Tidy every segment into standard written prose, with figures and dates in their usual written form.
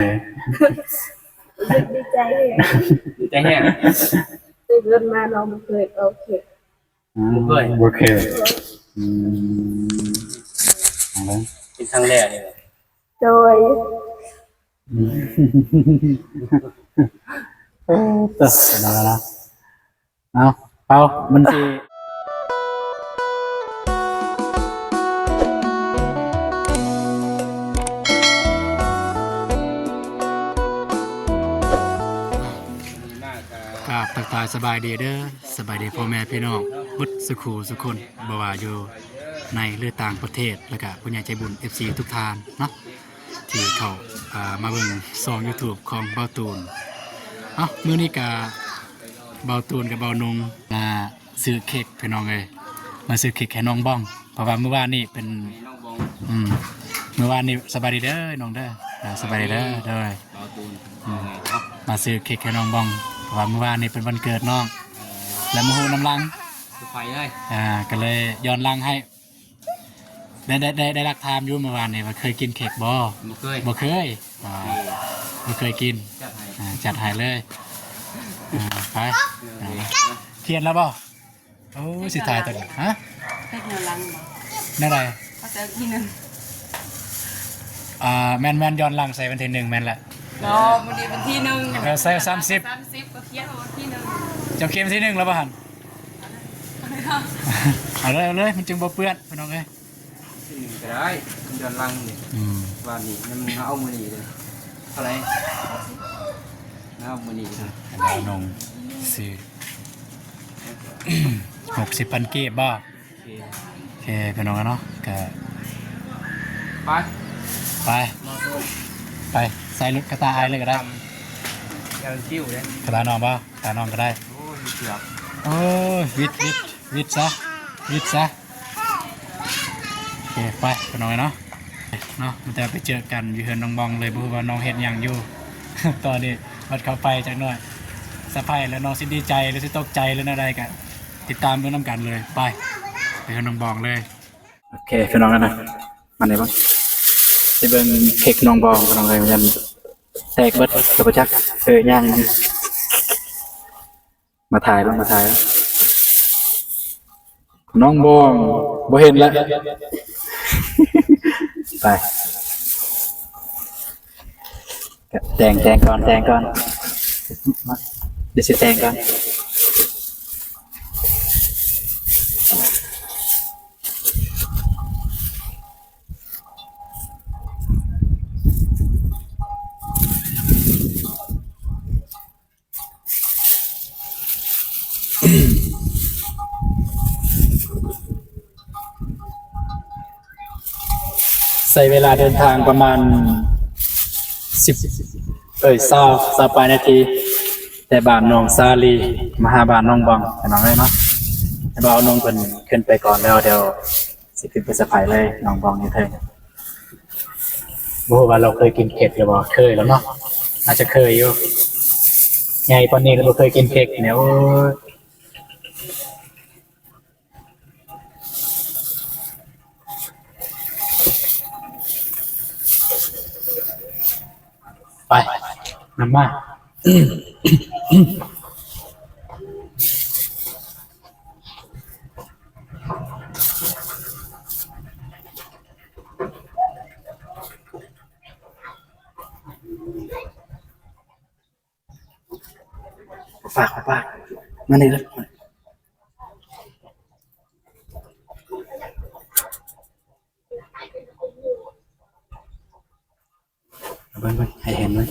ดีใจเลยดีใจแห้งตื่นเงินมาเราเคยโอเคโอเคอะไรเป็นครั้งแรกเลยโดยตัดนะเอาเปล่ามันสิครับทักทายสบายดีเด้อสบายดีพ่อแม่พี่น้องบุตรสุขูสุคนบ่ว่าอยู่ในหรือต่างประเทศแล้วก็ผู้ใหญ่ใจบุญ FC ทุกท่านเนาะที่เขามาเบิ่งช่อง YouTube ของเบาตูนมื้อนี้ก็เบาตูนกับเบานงมาซื้อเค้กพี่น้องเลยมาซื้อเค้กให้น้องบ้องเพราะว่าเมื่อวานนี้เป็นเมื่อวานนี้สบายดีเด้อน้องเด้อสบายดีเด้อเด้อมาซื้อเค้กให้น้องบ้องเพราะว่าเมื่อวานนี้เป็นวันเกิดน้องแล้วมาหูน้ำลังไฟเลยก็เลยย้อนลังให้ได้รักทามอยู่เมื่อวานนี้ว่าเคยกินเค้กบ่บ่เคยกินจัดให้เลยไปเทียนแล้วบ่โอ้สิถ่ายตัวนี้ฮะเทคโนลังนั่นอะไรเขาจะที่หนึ่งแมนย้อนหลังใส่วันที่1แมนแหละเนาะวันนี้วันที่1ใส่30ก็เขียนวันที่1เจ้าเค็มที่1แล้วป่ะหันเอาเลยมันจึงบ่เปื้อนพี่น้องเอ้ยที่หนึ่งก็ได้ย้อนหลังนี่วันนี้มันเอามือนี่เลยอะไรเอามือนี่เลยแล้วนงซื้อ60,000 เก็บบ่โอเคพี่น้องเนาะก็ไปใส่รถกระตาไอเลยก็ได้ยังจิ้วเลยกระตาน้องบ่กระตาน้องก็ได้โอ้ยเกือบโอ้ยวิทซะโอเคไปพี่น้องเนาะมันจะไปเจอกันอยู่เฮือนน้องบองเลยบ่รู้ว่าน้องเฮ็ดหยังอยู่ ตอนนี้วัดเข้าไปจักหน่อยสะพายแล้วน้องสิดีใจหรือสิตกใจหรืออะไรกันติดตามเบิ่งนํกันเลยไปเฮือนน้องบองเลยโอเคพี่น้องนะมาไหนบ้างสิเบิ่งเค้กน้องบองพี่น้องเลยมันแตกเบิดกับประจักย่างมาถ่ายน้องบองบ่เห็นแล้วไปแต่งก่อนเดี๋ยวสิแต่งก่อนใช้เวลาเดินทางประมาณ20 ปลายนาทีแต่บ้านน้องซาลีมาหาบ้านน้องบองแต่น้องเลยเนาะแต่บ่าวน้องเพิ่นขึ้นไปก่อนแล้วเดี๋ยวสิขึ้นไปสะพายเลยน้องบองนี่เถิดบ่ว่าเราเคยกินเค้กหรือบ่เคยแล้วเนาะน่าจะเคยอยู่ใหญ่ปานนี้ก็บ่เคยกินเค้กเนี่ยโอ้ไปนำมาฝากมาเลยเลยเบิ่งให้เห็นเลย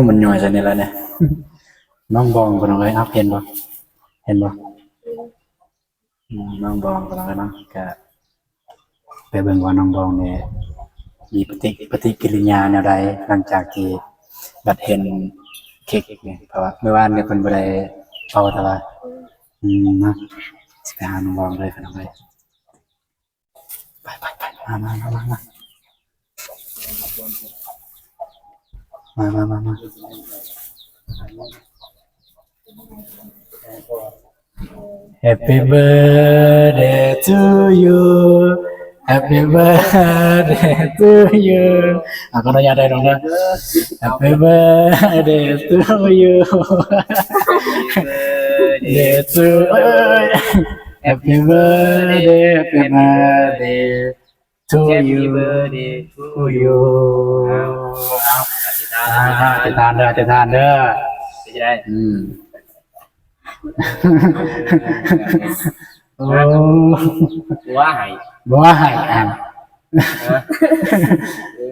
มันย่อยซะนี่แล้วเนี่ยน้องบองก็น้องเลยเห็นบ่น้องบองก็น้องเลยเนาะก็ไปเบิ่งว่าน้องบองเนี่ยมีปฏิกิริยาแนวใดหลังจากที่บัดเห็นเค้กเนี่ยเพราะว่าเมื่อวานเนี่ยเพิ่นบ่ได้เป่าแต่ว่าเนาะสิไปหาน้องบองเลยพี่น้องเลยไป มา Happy birthday to you Happy birthday to you ก็ต้องยาได้ตรงนั้น Happy birthday to you Day to Happy birthday to you to you จะทานเด้อจะได้ โอ้ ว่าให้ บ่ให้อ่าน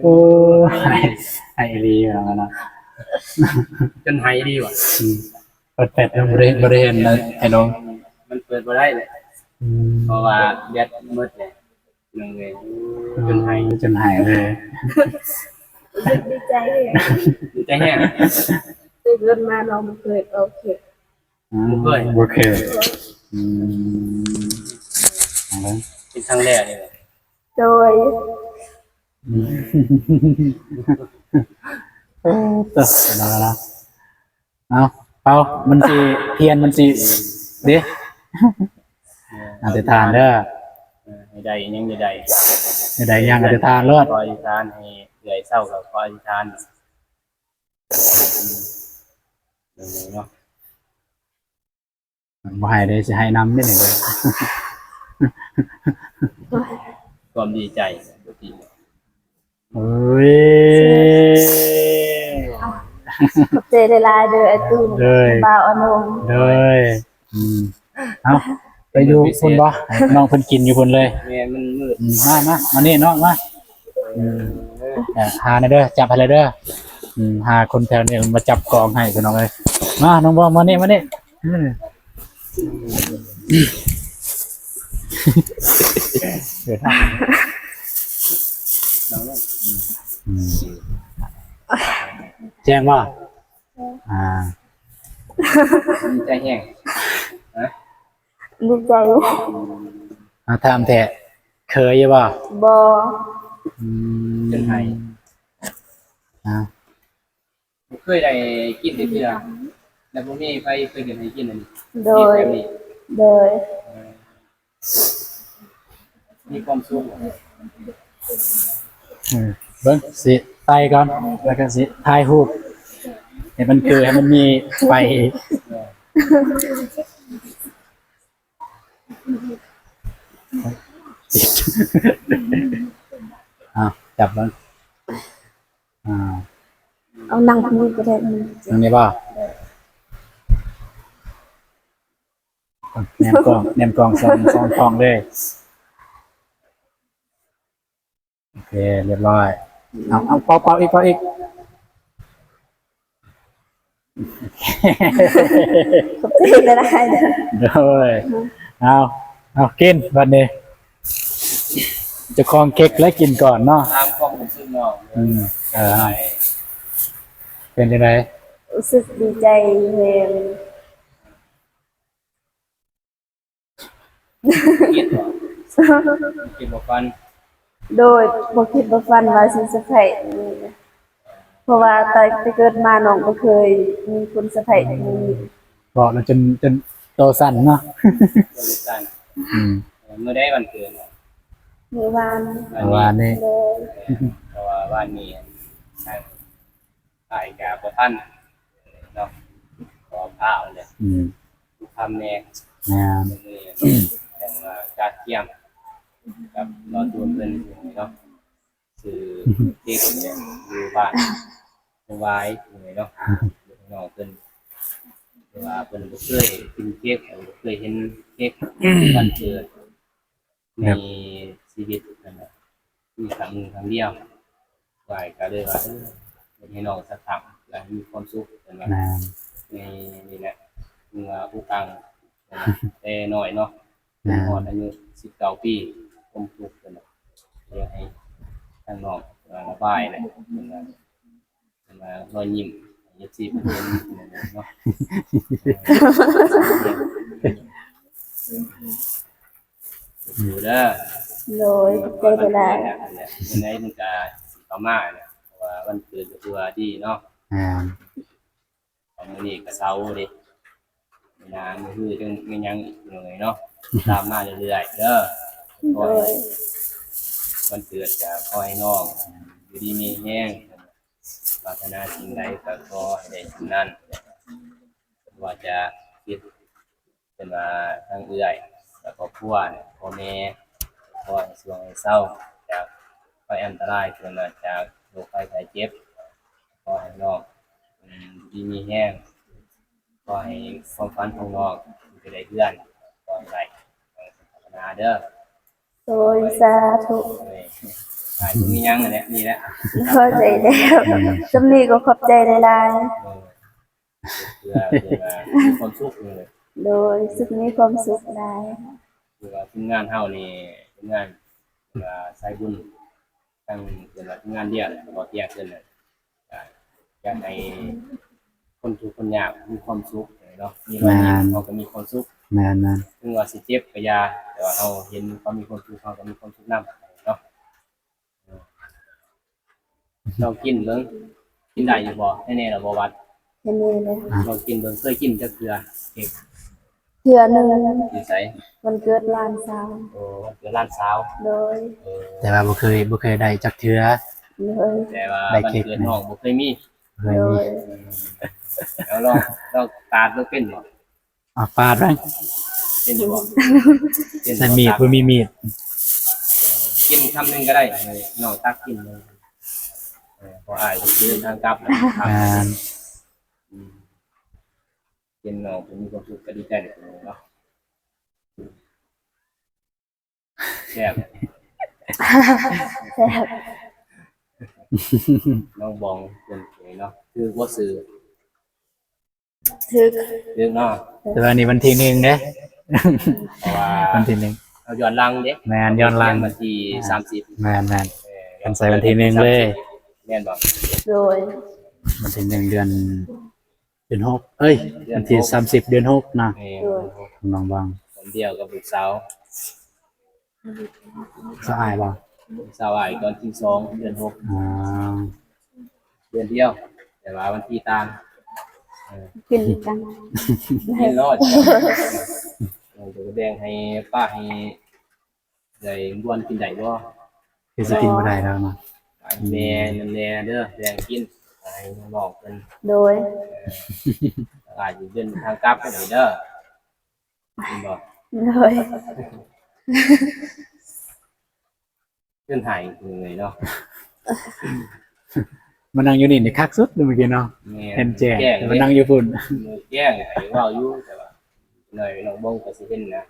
โอ้ให้ดีแล้วนะ จนให้ดีว่ะ เปิดเป็ดบริเวณนะไอ้น้อง มันเปิดบ่ได้เลยเพราะว่าแบตมืดเลยนึงเลยจนให้เลย ดีใจเลย ดีใจแห้ง ตื่นเงินมาน้องมันเคยโอเค โอเค เป็นครั้งแรกเลย โดย ต่อแล้วเอาเปามันสิเทียนมันสิเด้อธิษฐานเด้อ ให้ได้ยังจะได้ ได้ยังอธิษฐานเลิศ ขออธิษฐานให้เหนื่อยเศร้ากับขออธิษฐานเนาะ บ่ให้ได้สิให้นำได้นี่เด้อ ความดีใจทุกที เฮ้ย ขอบใจหลายๆเด้อไอ้ตุ้มบ่าวอนง เลยเอาไปอยู่พุ่นบ่ให้น้องเพิ่นกินอยู่พุ่นเลย แม่มันมืด มานี่น้องมาหาในเด้อจับให้เลยเด้อหาคนแถวนี้มาจับกองให้พี่น้องเลยมาน้องบอมมานี่เดี๋ยวทำแจ้งว่าดีใจแห้ง ดีใจ ทำแต่เคยบ่ บ่ จนให้เคยได้กินได้เพื่อแล้วพวกนี้ไปเคยเห็นให้กินอันนี้ โดย มีความสุข เบิ้งสิไตก่อนแล้วก็สิถ่ายรูปให้มันคือให้มันมีไฟจับมันเอานั่งคุยก็ได้ ตรงนี้ป่ะแนมกล้องสองกล้องเลยโอเคเรียบร้อยเอาเป่าอีกขอบใจหลายๆเด้อ เลยเอากินวันนี้จะคลองเค้กแล้วกินก่อนเนาะ ตามความรู้สึกเนาะ เป็นยังไง รู้สึกดีใจแฮง กินบ่ฟัน โดยบ่คิดบ่ฝันว่าสิสะใภ้เพราะว่าตอนเกิดมาน้องบ่เคยมีคนสะใภ้อย่างนี้ บอกแล้วจนโตสั้นเนาะ เมื่อได้วันเกิดเนาะ เมื่อวาน นี่ เพราะว่าวันนี้ถ่ายกับบ่ทันเนาะขอพาเลยทำแน่นี่แต่ว่าการเกี่ยมกับรอตัวเพิ่นเนาะคือเด็กเนี่ยอยู่บ้านสบายเนาะน้องเพิ่นว่าเพิ่นบ่เคยกินเค้กบ่เคยเห็นเค้กวันเกิดในชีวิตนั่นน่ะมีครั้งเดียวไหว้ก็เลยว่าให้น้องสักครั้งแล้วมีความสุขกันว่าในนี่แหละเมื่อผู้ตังแต่น้อยเนาะพออายุ19 ปีผมทุกข์กันเนาะเดี๋ยวให้ทางน้องระบายเลยมารอยยิ้ม24%เนาะ อยู่เด้อ โดยใจไปได้ วันไหนมันก็สิเข้ามาเนี่ยเพราะว่าวันเกิดก็คือว่าดีเนาะ ของมื้อนี้ก็เช้าเด้มีนามื้อคือจังมีหยังอีกหน่อยเนาะตามมาเรื่อยๆเด้อข โด อให้ ย วันเกิดจะขอให้น้องอยู่ดีมีแรงปรารถนาสิ่งใดก็ขอให้ได้สิ่งนั้นว่าจะคิดเป็นว่าทางเอื้อยแล้วก็ครอบครัวเนี่ยพ่อแม่ขอให้สวงให้เศร้าจากภัยอันตรายเกิดมาจากโรคภัยไข้เจ็บขอให้น้องดีมีแรงขอให้ความฝันของน้องไปได้เพื่อนขอให้ได้พัฒนาเด้อ โดยสาธุ มียังอันเนี้ยมีแล้ว เข้าใจแล้วสำนีก็ขอบใจหลาย เพื่อมีความสุขเลย ๆโดยสุขมีความสุขหลาย คือว่าทีมงานเฮานี่ทีมงานสายบุญตั้งเป็นว่าทีมงานเดียวบ่เที่ยงขึ้นน่ะอยากให้คนทุกข์คนยากมีความสุขเนาะมีรอยยิ้มเฮาก็มีความสุข แม่น ถึงว่าสิเจ็บก็อย่าแต่ว่าเฮาเห็นความมีความสุขเฮาก็มีความสุขนำเนาะเรากินเบิ่งกินได้อยู่บ่แน่ๆล่ะบ่วัด แค่นี้เลย เรากินเบิ่งเคยกินจักเทื่อเค้ก เทื่อหนึง อยู่ไส วันเกิดหลานสาว โอ้วันเกิดร้านสาว โดย แต่ว่าบ่เคยได้จักเทื่อ โดย แต่ว่า ได้ วัน เค้ก เกิดน้องบ่เคยมี เคย โด มี ย แล้วลองตาดบ่เป็นบ่ ปาดไว้ เป็นอยู่บ่เป็น ใส่มีดบ่มีมีด กินคำหนึงก็ได้น้องตักกินเลยพออ้ายเดินทางกลับแล้วครับ กินน้องผมมีความสุขก็ดีใจเนาะแซ่บ แซ่บ น้องบองเป็นเนาะคือบ่ซื้อ ถึก เรื่องเนาะ แต่ว่านี่วันที่1เด้ เพราะว่า วันที่ เอาย้อนหลังเด้ แม่นย้อนหลัง วันที่30 1แม่นกันใส่วันที่1เลย แม่นบ่ โดย วันที่1เดือน6เอ้ยวันที่30เดือน6นะ แม่น น้องบาง คนเดียวกับลูกสาว สะอายบ่ ลูกสาวอ้ายก่อนที่2เดือน6 อ๋อ เดือนเดียว แต่ว่าวันที่ต่าง กินกัน กินรอดเราจะแบ่งให้ป้าให้ได้บวนกินได้บ่ คือสิกินบ่ได้แล้วเนาะ แม่น้ำแน่เด้อแบ่งกินให้น้องๆเพิ่น โดย อาจจะเดินทางกลับไปหน่อยเด้อเห็นบ่ โดย เพิ่นหายเลยเนาะ มานั่งอยู่นี่นี่คักสุดเลยเมื่อกี้เนาะ แม่ เห็นแจ้ง แจ้ง แต่มานั่งอยู่พุ่น แจ้งให้เว้าอยู่แต่ว่าหน่อยน้องบงก็สิเห็นนะ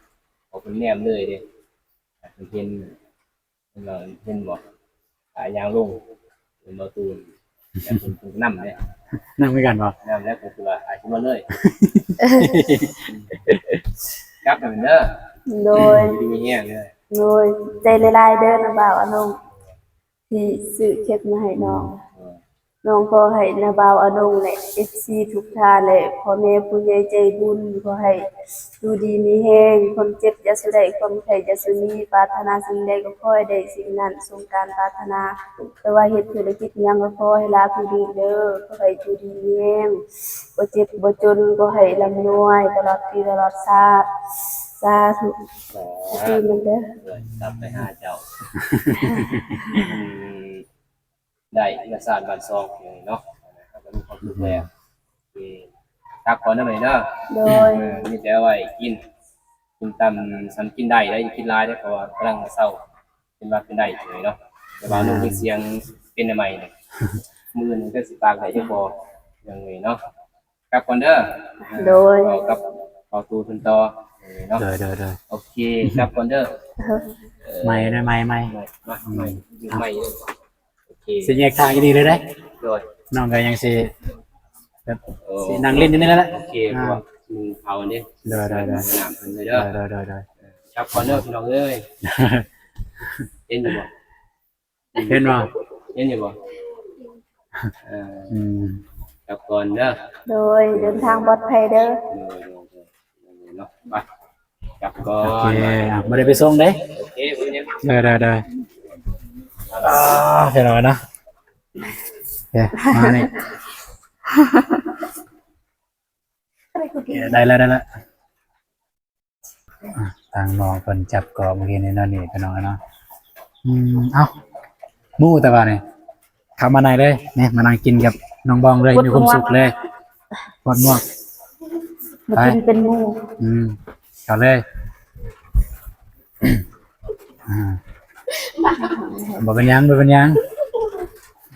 เอาเพิ่นแนมเลยเด้เพิ่นเห็นเราเห็นบ่ยางลงเป็นบ่ตูนแต่เพิ่นนำเด้ นั่งด้วยกันบ่ นำแล้วก็คือว่าอาจสิมาเลยกลับไปเด้อ โดย ดีมีแฮงเด้อ โดยใจหลายๆเด้อนะบ่าวอนงที่ซื้อเค้กมาให้น้อง น้องขอให้นาบ่าวอนงและ FC ทุกท่านและพ่อแม่ผู้ใหญ่ใจบุญขอให้ดูดีมีแรงความเจ็บอย่าสุได้ความไข้อย่าสุมีปรารถนาสิ่งใดก็ขอให้ได้สิ่งนั้นสมการปรารถนาแต่ว่าเฮ็ดธุรกิจหยังก็ขอให้ลาภดีเด้อขอให้ดูดีมีแรงบ่เจ็บบ่จนก็ให้ร่ำรวยตลอดปีตลอดชาติสาธุปีมันเด้อ เลยกลับไปหาเจ้าได้เอกสารบัตรซองอย่างนี้เนาะนะครับก็มีความสุขแล้วที่ทักก่อนได้ไหมเนาะ โดย มีแต่ไว้กินตามสำกินได้ได้กินหลายได้เพราะว่ากำลังเศร้าเป็นว่าเป็นได้เลยเนาะแต่ว่านุ่งเสียงเป็นใหม่เนี่ยมือนึงก็สิปากได้จังบ่อย่างนี้เนาะกลับก่อนเด้อ โดย เอากับเอาตูทุนต่อเนาะ เด้อ โอเคกลับก่อนเด้อ ไม่ได้ไม่ ไม่อยู่ไม่โอเค สิแยกทางอีดีเลยเด้ โดย น้องก็ยังสิแบบสินั่งเล่นอยู่นี่แหละ โอเคพวกมึงเผาเนี่ย เด้อ น้ำเพิ่นเลยเด้อ ชับก่อนเด้อพี่น้องเอ้ยเห็นอยู่บ่ เห็นบ่ เห็นอยู่บ่ อืม ชับก่อนเด้อ โดยเดินทางปลอดภัยเด้อ เนาะไป จับก่อ โอเคน บ่ได้ไปส่งเด้ โอเคผมยัง ได้เห็นแล้วนะโอเคมานี่ได้แล้วอ่ะทางน้องเพิ่นจับกรอบเมื่อกี้นี่นั่นนี่พี่น้องเนาะเอ้าหมู่แต่ว่านี่เข้ามาในเลยนี่มานั่งกินกับน้องบองเลยมีความสุขเลยปวดม่วง มากินเป็นหมู่ เอาเลยบ่เป็นหยัง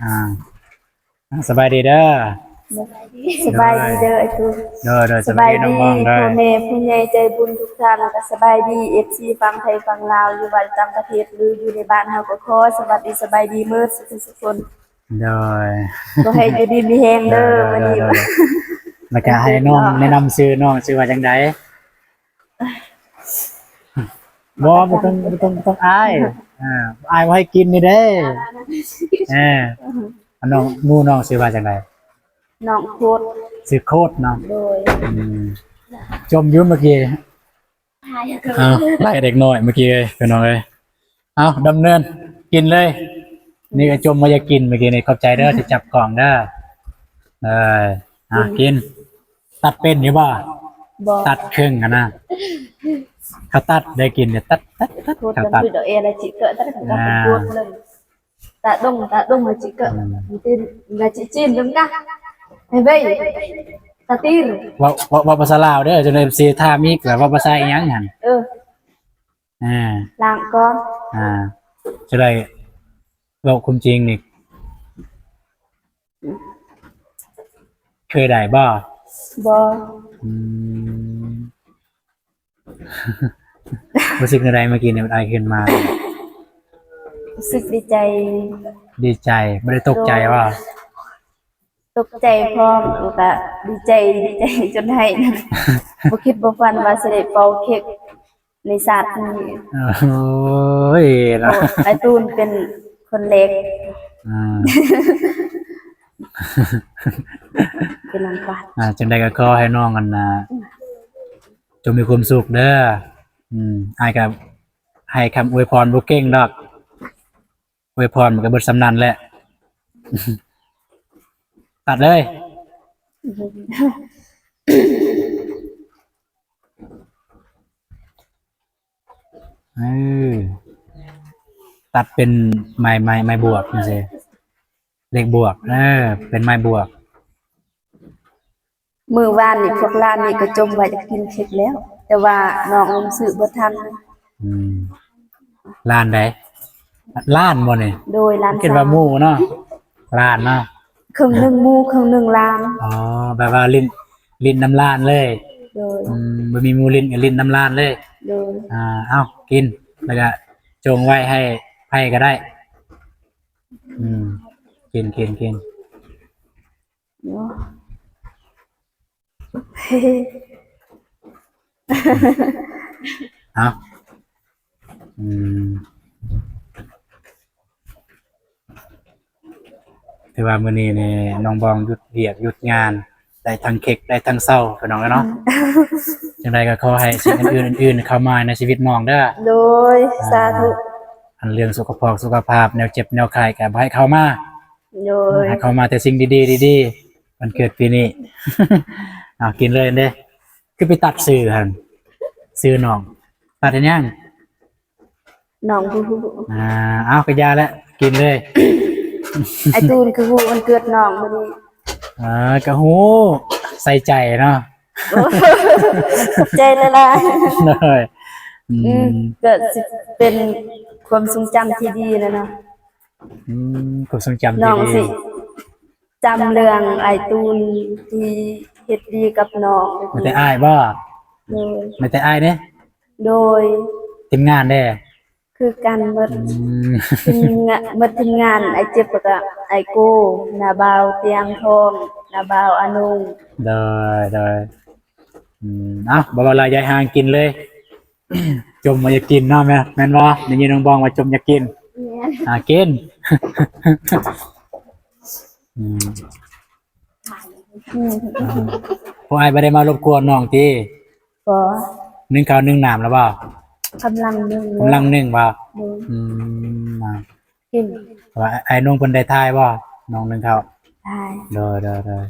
อ่าสบายดีเด้อ สบายดีเด้อไอ้ตูน เด้อ ส สบา บาย ย ดีน้อง ดี บองเด้อ พ่อแม่ผู้ใหญ่ใจบุญทุกท่านแล้วก็สบายดี FC ฟังไทยฟังลาวอยู่บ้านต่างประเทศหรืออยู่ในบ้านเฮาก็ขอสวัสดีสบายดีมื้อทุกคน เด้อ ก็ให้อยู่ดีมีแฮงเด้อวันนี้ว่า แล้วก็ให้น้องแนะนำชื่อน้องชื่อว่าจังไดบ่ต้องอายอายบ่ให้กินนี่เด้น้องหมู่น้องชื่อว่าจังได น้องโคตร ชื่อโคตรเนาะ โดย จมอยู่เมื่อกี้ไล่เด็กน้อยเมื่อกี้พี่น้องเอ้ยเอาดำเนินกินเลย นี่ก็จมมาอยากกินเมื่อกี้นี่ขอบใจเด้อที่จับกล่องเด้อกิน ตัดเป็นอยู่บ่ บ่ ตัดครึ่งกันนะเขาตัดได้กินเนี่ยตัด โคตร เขา มัน ตัด คือดอกเออะไรจิเกะตั้งแต่ก็เป็นโคตรเลยตาดงมาจิเกะมันtin là chị chin đúng không hay vậy ta tin ว่าภาษาลาวเด้อจนเอ็มซีท่ามีกว่าภาษาอีหยังหั่น làng con จะได้เว้าความจริงนี่เคยได้บ่ bò รู้สึกอะไรเมื่อกี้เนี่ยมันไอขึ้นมา sức đi chạy ดีใจไม่ได้ตกใจว่า tục chạy phong và đi chạy cho hay một khi bộ phận và sẽ để bầu kiệtในศาสตร์นี่ โอ้ยนะ ไอ้ตูนเป็นคนเล็กเป็นลำบาก จังใดก็ขอให้น้องกันนะจงมีความสุขเด้ออ้ายก็ให้คำอวยพรบ่เก่งดอกอวยพรมันก็เบิดสำนันแหละ ตัดเลยตัดเป็นไม้บวกนี่สิเลขบวกเป็นไม้บวก มือวานนี่พวกร้านนี่ก็จมว่าจะกินเผ็ดแล้ว แต่ว่าน้องลงซื้อบ่ทัน ล้านใดล้านบ่นี่ โดยร้าน คิดว่าหมู่เนาะล้านเนาะ ครึ่งหนึงหมู่ครึ่งหนึงร้าน อ๋อแบบว่าลิ้นน้ำล้านเลย โดย บ่มีหมู่ลิ้นกับลิ้นน้ำล้านเลย โดย เอ้ากินแล้วก็จงไว้ให้ไผก็ได้กิน เนาะ เอ้าถือว่ามื้อนี้นี่น้องบองหยุดเวียกหยุดงานได้ทั้งเค้กได้ทั้งเศร้าพี่น้องเนาะ จังไดก็ขอให้สิ่งอื่นเข้ามาในชีวิตน้องเด้อ โดยสาธุ อันเรื่องสุขภาพแนวเจ็บแนวไข้ก็บ่ให้เข้ามา โดย ให้เข้ามาแต่สิ่งดีๆวันเกิดปีนี้ กินเลยเด้คือไปตัดซื้อหั่นซื้อน้องตัดได้ยัง น้องผู้ เอาก็ยาแล้วกินเลย ไอ้ตูนคือผู้วันเกิดน้องมื้อนี้ กะฮู้ใส่ใจเนาะ ขอบใจละลาย เลย ก็สิเป็นความทรงจำที่ดีนะเนาะ ความทรงจำ น้อง ดี สิจำเรื่องไอ้ตูนที่เฮ็ดดีกับน้อง ๆไม่แต่อ้ายบ่ โดย ไม่แต่อ้ายเด้ โดย ทีมงานเด้ คือกันหมดทีมงานไอ้เจ็บแล้วก็ไอ้โก้นาบาวเตียงทองนาบาวอนุง ได้บ่ว่าหลายยายห่างกินเลย จมมาอยากกินเนาะแม่นบ่ได้ยินน้องบองว่าจมอยากกินกิน พวกไอ้ไม่ได้มารบกวนน้องตี บ่ นึ่งข้าวนึ่งน้ำแล้วบ่ กำลังนึ่ง กำลังนึ่งบ่ โดย อ่า กิน ว่าไอ้น้องเพิ่นได้ทายบ่น้องนึ่งข้าว ได้ เด้อ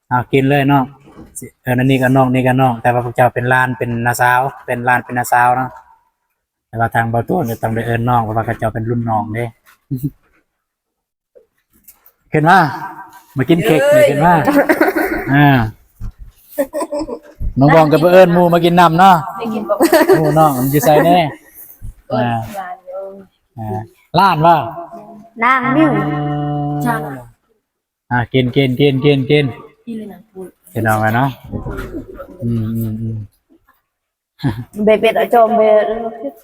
เอากินเลยน้องนั่นนี่ก็น้องนี่ก็น้องแต่ว่าพวกเจ้าเป็นหลานเป็นน้าสาวเป็นหลานเป็นน้าสาวเนาะแต่ว่าทางเบาตัวจะต้องได้เอิ้นน้องเพราะว่าเขาเจ้าเป็นรุ่นน้องเด้ ขึ้นมากินเค้กนี่ขึ้นมาน้องบองกับเอิ้นหมู่มากินน้ำเนาะ ได้กินบ่ หมู่น้องมันอยู่ไสแน่ เอิ้น อ่า ร้านอยู่ ล้านว่า นางมิ้ว กิน ที่เลยนางพูด กินเอาไว้เนาะเบ็ดเอาจอมเบ็ด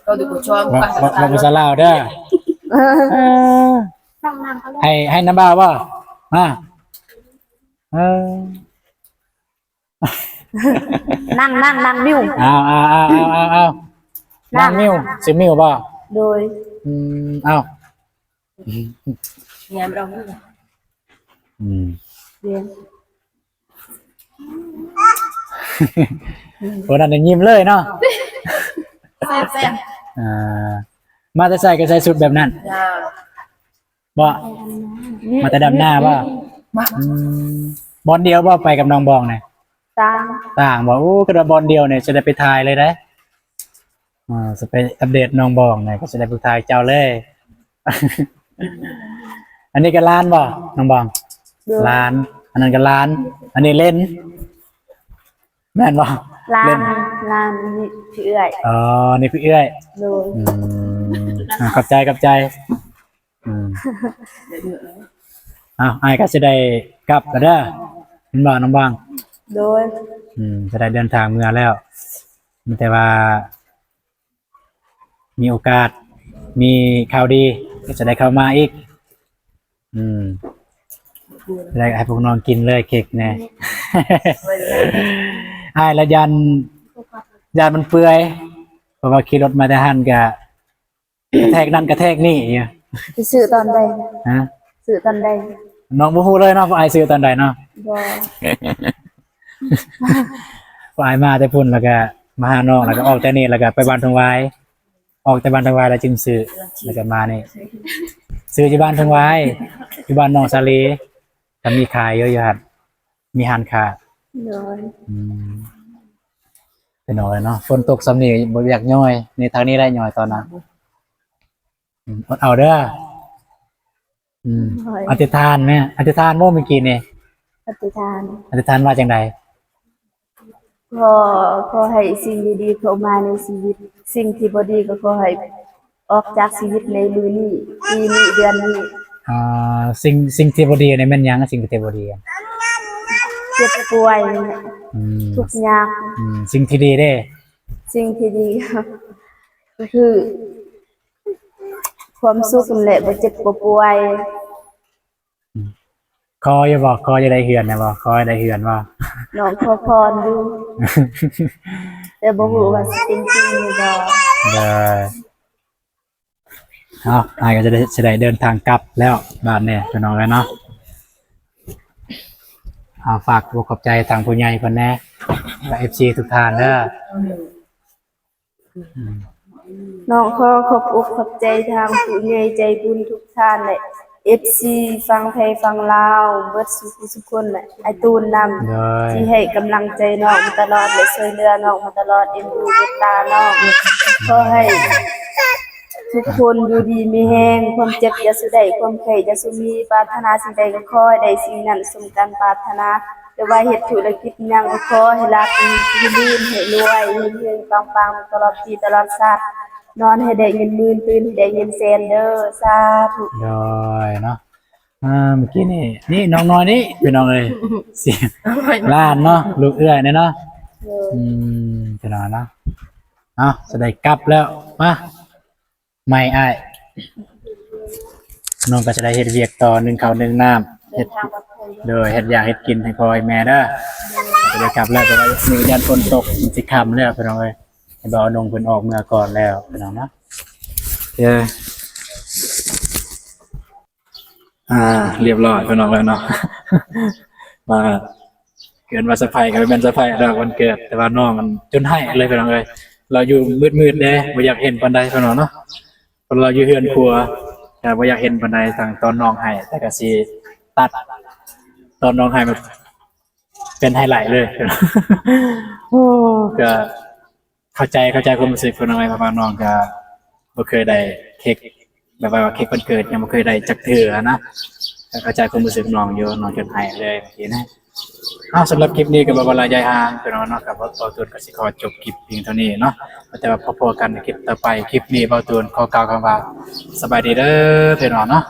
ก็ดูกูชอบ บอกภาษาลาวเด้อให้น้ำบ่าวบ่นางมิ้ว เอานางมิวสิมิวบ่ โดย เอา งานเราพูด เรียน คนนั้นยิ้มเลยเนาะ แซ่บ มาแต่ใส่ก็ใส่สุดแบบนั้น ๆจ้า บ่มาแต่ดำหน้าบ่บอลเดียวบ่ไปกับน้องบองเนี่ย ต่างบอกโอ้กระบอลเดียวเนี่ยจะได้ไปถ่ายเลยนะจะไปอัปเดตน้องบองเนี่ยก็จะได้ไปถ่ายเจ้าเลย อันนี้ก็ล้านบ่น้องบองล้าน อันนั้นก็ล้าน อันนี้เล่นแม่นบ่ ลา เล่น นี่ชื่อเอื้อย อ๋อนี่คือเอื้อย โดย ขอบใจอ้าวไอ้ก็จะได้กลับก็เด้อเห็นบ่น้องบอง โดย จะได้เดินทางเมื่อแล้วแต่ว่า มีโอกาส มีข่าวดีก็จะได้เข้ามาอีกจะได้ให้พวกน้องกินเลยเค้กแน่ ไอ้ละยันมันเปื่อยเพราะว่าขี่รถมาแต่หันกะกระแทกนั่นกระแทกนี่อย่างเงี้ย ไปซื้อตอนใด ฮะ ซื้อตอนใด น้องบ่ฮู้เลยเนาะว่าไอ้ซื้อตอนใดเนาะ บ่ ว่าไอ้มาแต่พุ่นแล้วก็มาหาน้องแล้วก็ออกแต่นี่แล้วก็ไปบ้านทงไว้ออกแต่บ้านทงไว้แล้วจึงซื้อแล้วก็มานี่ซื้อที่บ้านทงไว้ที่บ้านน้องสาลีก็มีขายเยอะอยู่ครับมีร้านค้า โดย ไปหน่อยเนาะฝนตกสำนีบ่อยากย่อยในทางนี้ได้ย่อยตอนนั้นอดเอาเด้ออธิษฐานแม่อธิษฐานโม่เมื่อกี้นี่ ปฏิทาน อธิษฐานว่าจังได ขอให้สิ่งดีๆเข้ามาในชีวิต สิ่งที่บ่ดีก็ขอให้ออกจากชีวิตในมื้อนี้ปีนี้เดือนนี้ สิ่งที่บ่ดีนี่แม่นหยังสิ่งที่บ่ดี เจ็บป่วยทุกอย่าง สิ่งที่ดีเด้ สิ่งที่ดีก็คือความสุขนั่นแหละบ่เจ็บบ่ป่วย ขออย่าบอกขอจะได้เฮือนนะบ่ขอให้ได้เฮือนบ่ น้องขอพรอยู่แต่บ่รู้ว่าสิเป็นจริงหรือบ่ เด้ออ้ายก็จะได้เดินทางกลับแล้วบ้านเนี่ยพี่น้องเอ้ยเนาะฝากขอบใจทางผู้ใหญ่เพิ่นแน่และ FC ทุกท่านเด้อ น้องขอขอบอกขอบใจทางผู้ใหญ่ใจบุญทุกท่านและ FC ฟังไทยฟังลาวเบิดสุขคนแหละไอ้ตูนนำ เลย ที่ให้กำลังใจน้องมาตลอดและช่วยเหลือน้องมาตลอดเอ็นดูเมตตาน้องขอให้ทุกคนอยู่ดีมีแรงความเจ็บอย่าสุดใดความไข้อย่าสุมีปรารถนาสิ่งใดก็ขอให้ได้สิ่งนั้นสมกันปรารถนาหรือว่าเฮ็ดธุรกิจหยังก็ขอให้รักให้ลื่นให้รวยให้เฮงปังๆตลอดปีตลอดชาตินอนให้ได้เงินหมื่นตื่นให้ได้เงินแสนเด้อสาธุ เลยเนาะเมื่อกี้นี่น้องน้อยนี่พี่น้องเอ้ยเสียงล้านเนาะลูกเอื้อยเนี่ยเนาะพี่น้องเนาะจะได้กลับแล้วมาไม่อ้ายน้องก็จะได้เฮ็ดเวียกต่อ1ข้าว1น้ำเฮ็ดโดยเฮ็ดอยากเฮ็ดกินให้พ่อให้แม่เด้อจะได้กลับแล้วแต่ว่ามื้อยันฝนตกมันสิค่ำแล้วพี่น้องเอ้ยให้บ่าวนงเพิ่นออกเมื่อก่อนแล้วพี่น้องเนาะเรียบร้อยพี่น้องแล้วเนาะ มาเกิดมาสะพายก็เป็นสะพายดอกวันเกิดแต่ว่าน้องมันจนให้เลยพี่น้องเอ้ย เราอยู่มืดๆเด้บ่อยากเห็นปานใดเพิ่นว่าเนาะเพราะเราอยู่เฮือนครัวก็บ่อยากเห็นปานใดทางตอนน้องให้แต่ก็สิตัดตอนน้องให้แบบเป็นไฮไลท์เลย โอ้ก็เข้าใจความรู้สึกเพิ่นเอาไว้เพราะว่าน้องก็บ่เคยได้เค้กแบบว่าเค้กวันเกิดยังบ่เคยได้จักเทื่อนะก็เข้าใจความรู้สึกน้องอยู่น้องจนให้เลยเมื่อกี้นะสำหรับคลิปนี้ก็บ่ว่าระยะห่างพี่น้องเนาะก็บ่ต่อตูนก็สิขอจบคลิปเพียงเท่านี้เนาะแต่ว่าพอๆกันในคลิปต่อไปคลิปนี้บ่ตูนขอกล่าวคำว่าสบายดีเด้อพี่น้องเนาะ